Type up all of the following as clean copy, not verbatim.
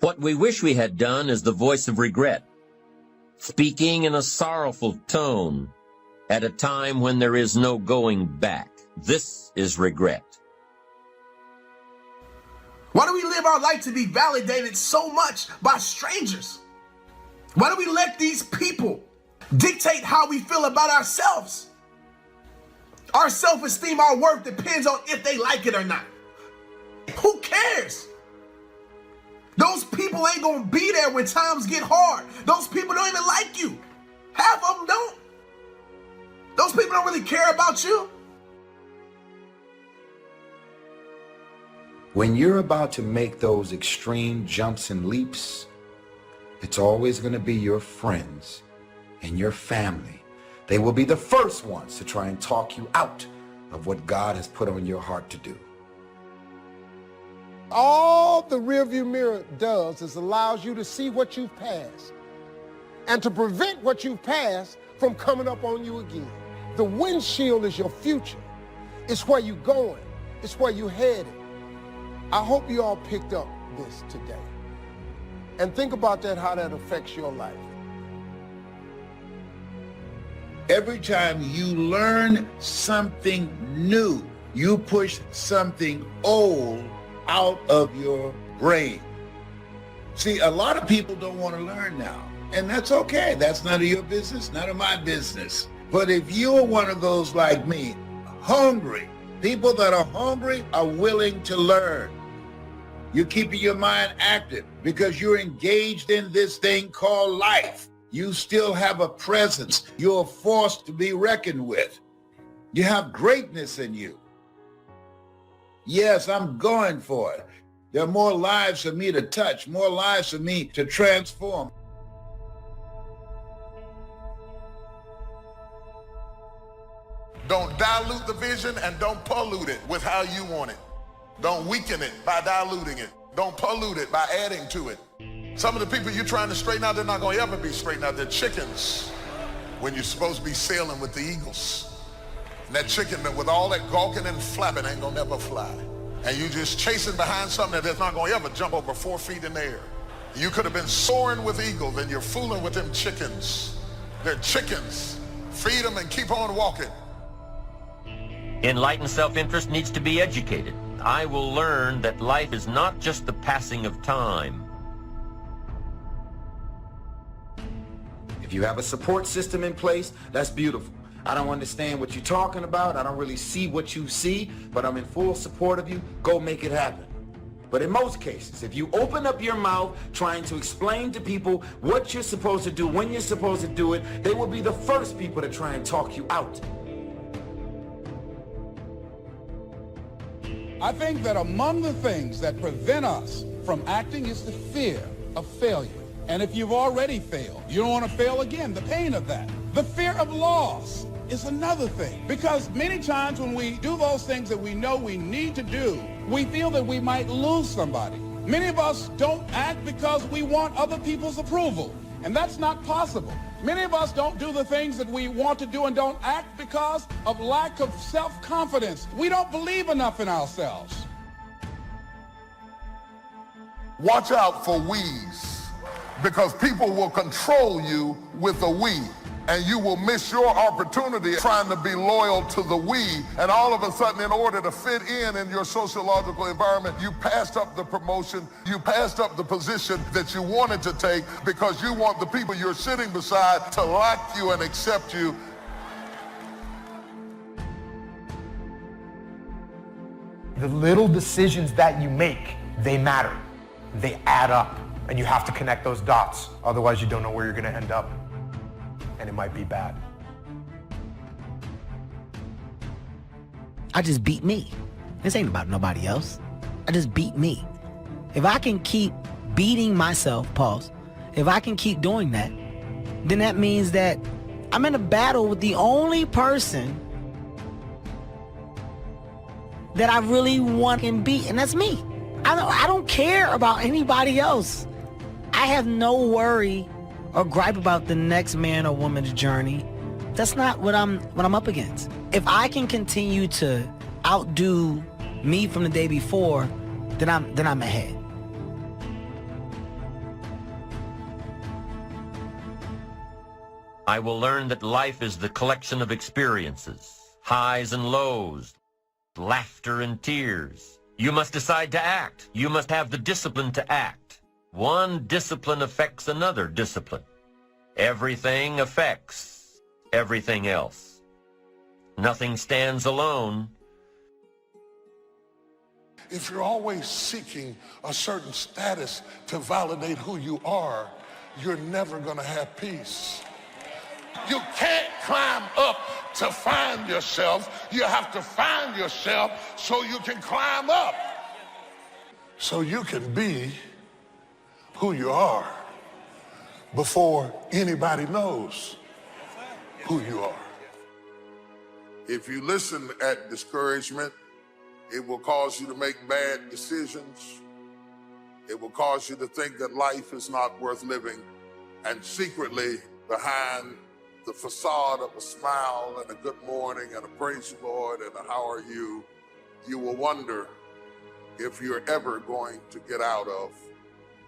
What we wish we had done is the voice of regret, speaking in a sorrowful tone at a time when there is no going back. This is regret. Why do we live our life to be validated so much by strangers? Why do we let these people dictate how we feel about ourselves? Our self-esteem, our worth depends on if they like it or not. Who cares? Those people ain't gonna be there when times get hard. Those people don't even like you. Half of them don't. Those people don't really care about you. When you're about to make those extreme jumps and leaps, it's always going to be your friends and your family. They will be the first ones to try and talk you out of what God has put on your heart to do. All the rearview mirror does is allows you to see what you've passed and to prevent what you've passed from coming up on you again. The windshield is your future. It's where you're going. It's where you're headed. I hope you all picked up this today. And think about that, how that affects your life. Every time you learn something new, you push something old out of your brain. See, a lot of people don't want to learn now, and that's okay. That's none of your business, none of my business. But if you're one of those like me, hungry, people that are hungry are willing to learn. You're keeping your mind active because you're engaged in this thing called life. You still have a presence. You're a force to be reckoned with. You have greatness in you. Yes, I'm going for it. There are more lives for me to touch, more lives for me to transform. Don't dilute the vision and don't pollute it with how you want it. Don't weaken it by diluting it. Don't pollute it by adding to it. Some of the people you're trying to straighten out, they're not going to ever be straightened out. They're chickens when you're supposed to be sailing with the eagles. And that chicken with all that gawking and flapping ain't going to never fly. And you just chasing behind something that's not going to ever jump over 4 feet in the air. You could have been soaring with eagles and you're fooling with them chickens. They're chickens. Feed them and keep on walking. Enlightened self-interest needs to be educated. I will learn that life is not just the passing of time. If you have a support system in place, that's beautiful. I don't understand what you're talking about. I don't really see what you see, but I'm in full support of you. Go make it happen. But in most cases, if you open up your mouth trying to explain to people what you're supposed to do, when you're supposed to do it, they will be the first people to try and talk you out. I think that among the things that prevent us from acting is the fear of failure. And if you've already failed, you don't want to fail again, the pain of that. The fear of loss is another thing. Because many times when we do those things that we know we need to do, we feel that we might lose somebody. Many of us don't act because we want other people's approval, and that's not possible. Many of us don't do the things that we want to do and don't act because of lack of self-confidence. We don't believe enough in ourselves. Watch out for we's, because people will control you with a we, and you will miss your opportunity trying to be loyal to the we, and all of a sudden, in order to fit in your sociological environment, you passed up the promotion, you passed up the position that you wanted to take because you want the people you're sitting beside to like you and accept you. The little decisions that you make, they matter. They add up, and you have to connect those dots. Otherwise, you don't know where you're going to end up, and it might be bad. I just beat me. This ain't about nobody else. I just beat me. If I can keep beating myself, pause, if I can keep doing that, then that means that I'm in a battle with the only person that I really want and beat, and that's me. I don't care about anybody else. I have no worry or gripe about the next man or woman's journey. That's not what I'm up against. If I can continue to outdo me from the day before, then I'm ahead. I will learn that life is the collection of experiences, highs and lows, laughter and tears. You must decide to act. You must have the discipline to act. One discipline affects another discipline. Everything affects everything else. Nothing stands alone. If you're always seeking a certain status to validate who you are, you're never going to have peace. You can't climb up to find yourself. You have to find yourself so you can climb up. So you can be who you are before anybody knows who you are. If you listen at discouragement, it will cause you to make bad decisions. It will cause you to think that life is not worth living. And secretly, behind the facade of a smile and a good morning and a praise the Lord and a how are you, you will wonder if you're ever going to get out of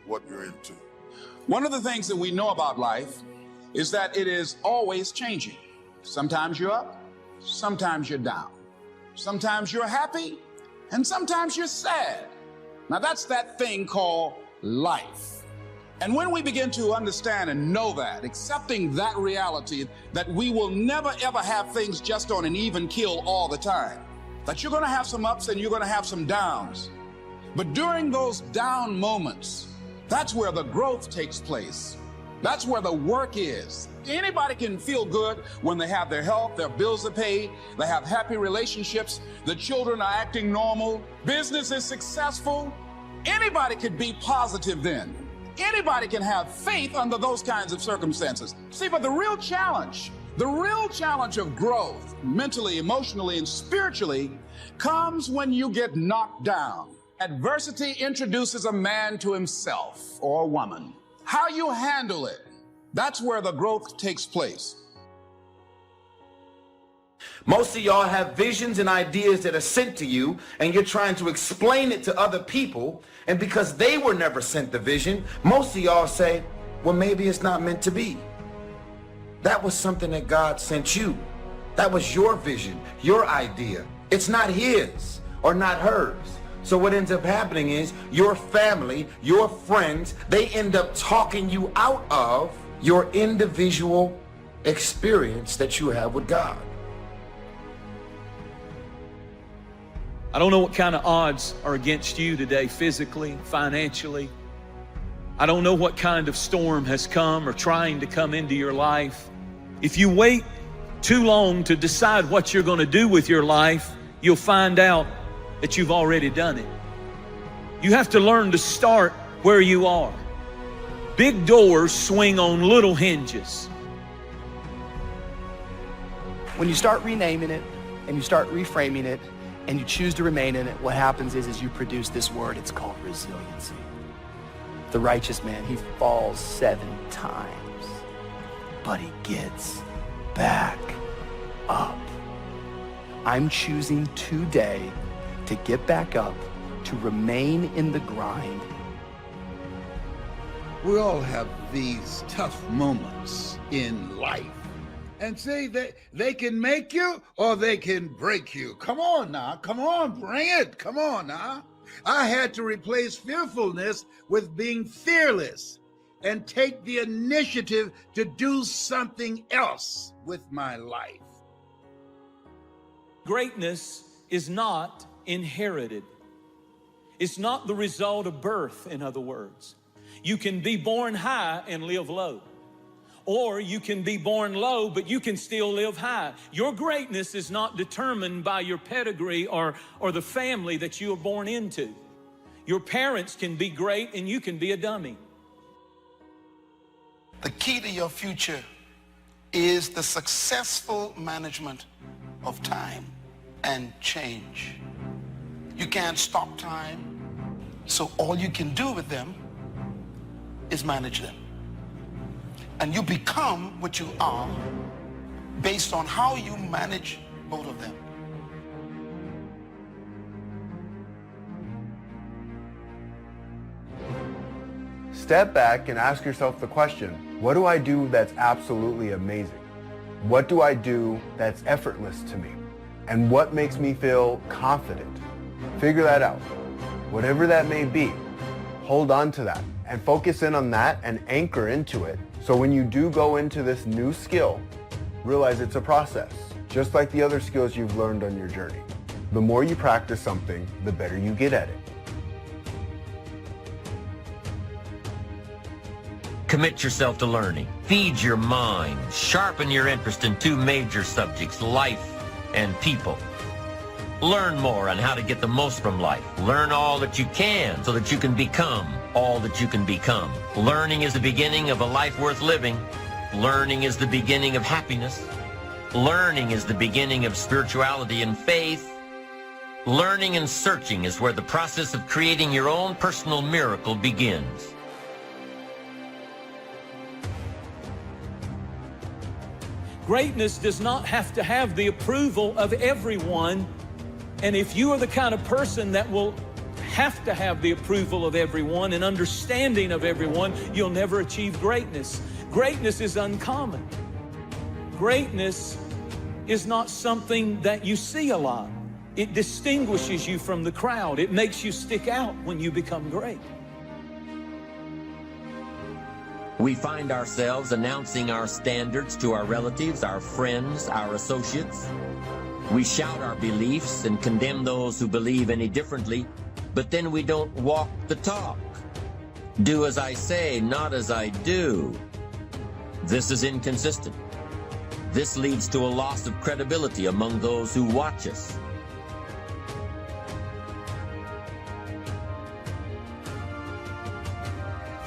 what you're into. One of the things that we know about life is that it is always changing. Sometimes you're up, sometimes you're down. Sometimes you're happy, and sometimes you're sad. Now that's that thing called life. And when we begin to understand and know that, accepting that reality, that we will never ever have things just on an even keel all the time, that you're gonna have some ups and you're gonna have some downs. But during those down moments, that's where the growth takes place. That's where the work is. Anybody can feel good when they have their health, their bills are paid, they have happy relationships, the children are acting normal, business is successful. Anybody can be positive then. Anybody can have faith under those kinds of circumstances. See, but the real challenge of growth, mentally, emotionally, and spiritually, comes when you get knocked down. Adversity introduces a man to himself or a woman. How you handle it, that's where the growth takes place. Most of y'all have visions and ideas that are sent to you, and you're trying to explain it to other people, and because they were never sent the vision, most of y'all say, well, maybe it's not meant to be. That was something that God sent you. That was your vision, your idea. It's not his or not hers. So what ends up happening is your family, your friends, they end up talking you out of your individual experience that you have with God. I don't know what kind of odds are against you today, physically, financially. I don't know what kind of storm has come or trying to come into your life. If you wait too long to decide what you're going to do with your life, you'll find out that you've already done it. You have to learn to start where you are. Big doors swing on little hinges. When you start renaming it and you start reframing it and you choose to remain in it, what happens is you produce this word. It's called resiliency. The righteous man, he falls 7 times, but he gets back up. I'm choosing today to get back up, to remain in the grind. We all have these tough moments in life. And see, they can make you or they can break you. Come on now, come on, bring it, come on now. I had to replace fearfulness with being fearless and take the initiative to do something else with my life. Greatness is not inherited. It's not the result of birth, in other words. You can be born high and live low. Or you can be born low, but you can still live high. Your greatness is not determined by your pedigree or the family that you are born into. Your parents can be great and you can be a dummy. The key to your future is the successful management of time and change. You can't stop time, so all you can do with them is manage them. And you become what you are based on how you manage both of them. step back and ask yourself the question, what do I do that's absolutely amazing? What do I do that's effortless to me? And what makes me feel confident? Figure that out. Whatever that may be, hold on to that and focus in on that and anchor into it. So when you do go into this new skill, realize it's a process, just like the other skills you've learned on your journey. The more you practice something, the better you get at it. Commit yourself to learning. Feed your mind. Sharpen your interest in two major subjects, life and people. Learn more on how to get the most from life. Learn all that you can so that you can become all that you can become. Learning is the beginning of a life worth living. Learning is the beginning of happiness. Learning is the beginning of spirituality and faith. Learning and searching is where the process of creating your own personal miracle begins. Greatness does not have to have the approval of everyone. And if you are the kind of person that will have to have the approval of everyone and understanding of everyone, you'll never achieve greatness. Greatness is uncommon. Greatness is not something that you see a lot. It distinguishes you from the crowd. It makes you stick out when you become great. We find ourselves announcing our standards to our relatives, our friends, our associates. We shout our beliefs and condemn those who believe any differently, but then we don't walk the talk. Do as I say, not as I do. This is inconsistent. This leads to a loss of credibility among those who watch us.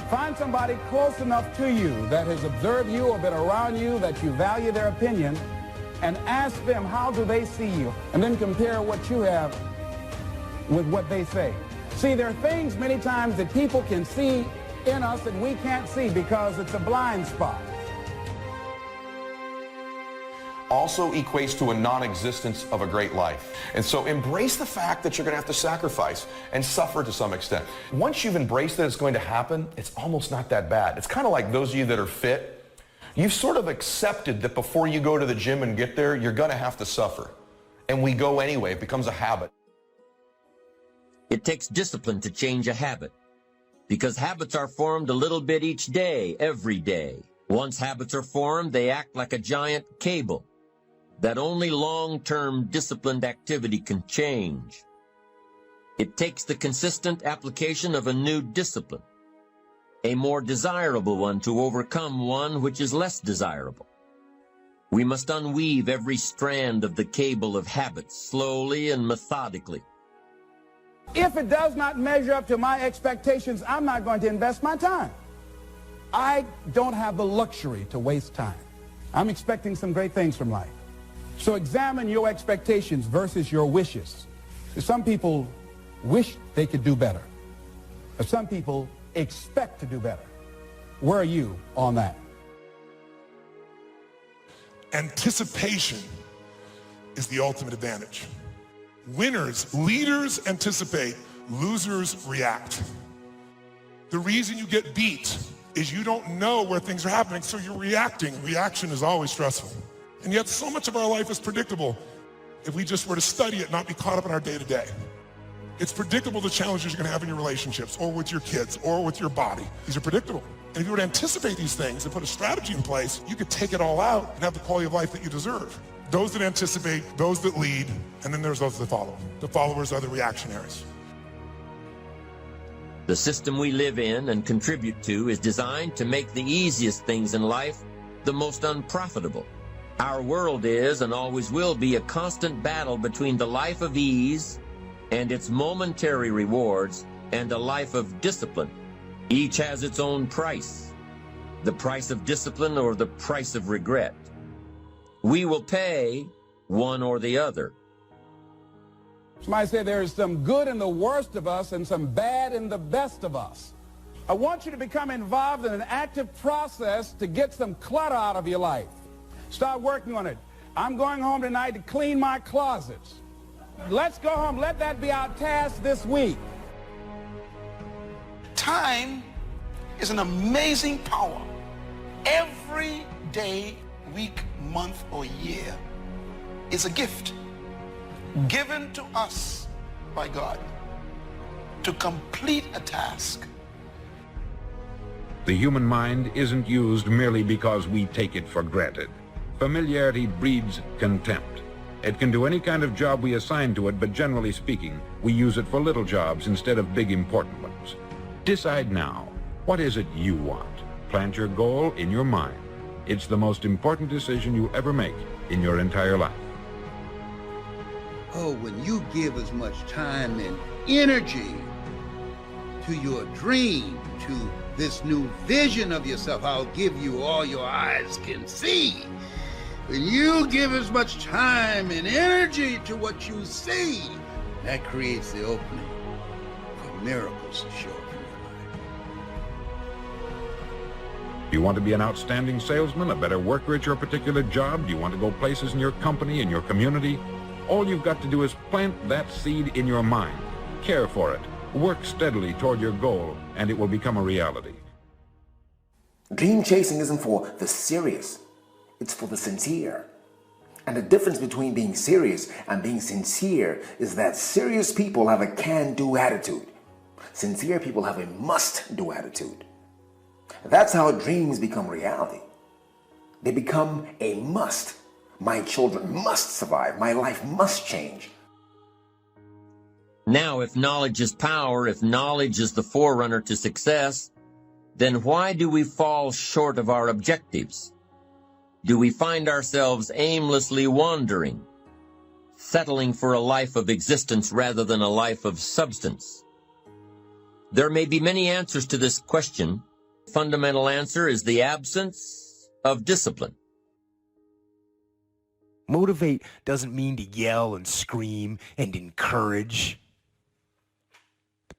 Find somebody close enough to you that has observed you or been around you that you value their opinion, and ask them, how do they see you? And then compare what you have with what they say. See, there are things many times that people can see in us and we can't see because it's a blind spot. Also equates to a non-existence of a great life. And so embrace the fact that you're going to have to sacrifice and suffer to some extent. Once you've embraced that it's going to happen, it's almost not that bad. It's kind of like those of you that are fit. You've sort of accepted that before you go to the gym and get there, you're going to have to suffer. And we go anyway. It becomes a habit. It takes discipline to change a habit, because habits are formed a little bit each day, every day. Once habits are formed, they act like a giant cable that only long-term disciplined activity can change. It takes the consistent application of a new discipline, a more desirable one, to overcome one which is less desirable. We must unweave every strand of the cable of habits slowly and methodically. If it does not measure up to my expectations, I'm not going to invest my time. I don't have the luxury to waste time. I'm expecting some great things from life. So examine your expectations versus your wishes. Some people wish they could do better. But some people expect to do better. Where are you on that? Anticipation is the ultimate advantage. Winners, leaders anticipate, losers react. The reason you get beat is you don't know where things are happening, so you're reacting. Reaction is always stressful. And yet so much of our life is predictable if we just were to study it, not be caught up in our day-to-day. It's predictable the challenges you're going to have in your relationships or with your kids or with your body. These are predictable. And if you were to anticipate these things and put a strategy in place, you could take it all out and have the quality of life that you deserve. Those that anticipate, those that lead, and then there's those that follow. The followers are the reactionaries. The system we live in and contribute to is designed to make the easiest things in life the most unprofitable. Our world is and always will be a constant battle between the life of ease and its momentary rewards and a life of discipline. Each has its own price, the price of discipline or the price of regret. We will pay one or the other. Somebody said there's some good in the worst of us and some bad in the best of us. I want you to become involved in an active process to get some clutter out of your life. Start working on it. I'm going home tonight to clean my closets. Let's go home. Let that be our task this week. Time is an amazing power. Every day, week, month, or year is a gift given to us by God to complete a task. The human mind isn't used merely because we take it for granted. Familiarity breeds contempt. It can do any kind of job we assign to it, but generally speaking, we use it for little jobs instead of big important ones. Decide now. What is it you want? Plant your goal in your mind. It's the most important decision you ever make in your entire life. Oh, when you give as much time and energy to your dream, to this new vision of yourself, I'll give you all your eyes can see. When you give as much time and energy to what you see, that creates the opening for miracles to show up in your life. Do you want to be an outstanding salesman, a better worker at your particular job? Do you want to go places in your company, in your community? All you've got to do is plant that seed in your mind. Care for it. Work steadily toward your goal, and it will become a reality. Dream chasing isn't for the serious. It's for the sincere. And the difference between being serious and being sincere is that serious people have a can-do attitude. Sincere people have a must-do attitude. That's how dreams become reality. They become a must. My children must survive. My life must change. Now, if knowledge is power, if knowledge is the forerunner to success, then why do we fall short of our objectives? Do we find ourselves aimlessly wandering, settling for a life of existence rather than a life of substance? There may be many answers to this question. The fundamental answer is the absence of discipline. Motivate doesn't mean to yell and scream and encourage.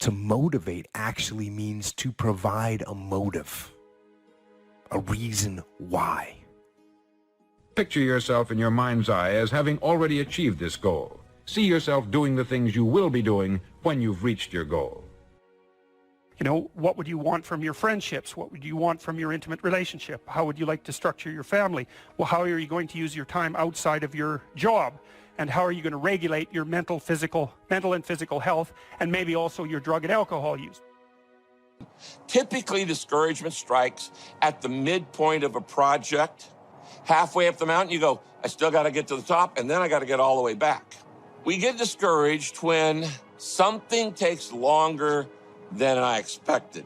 To motivate actually means to provide a motive, a reason why. Picture yourself in your mind's eye as having already achieved this goal. See yourself doing the things you will be doing when you've reached your goal. You know, what would you want from your friendships? What would you want from your intimate relationship? How would you like to structure your family? Well, how are you going to use your time outside of your job? And how are you going to regulate your mental and physical health, and maybe also your drug and alcohol use? Typically, discouragement strikes at the midpoint of a project. Halfway up the mountain, you go, I still got to get to the top, and then I got to get all the way back. We get discouraged when something takes longer than I expected.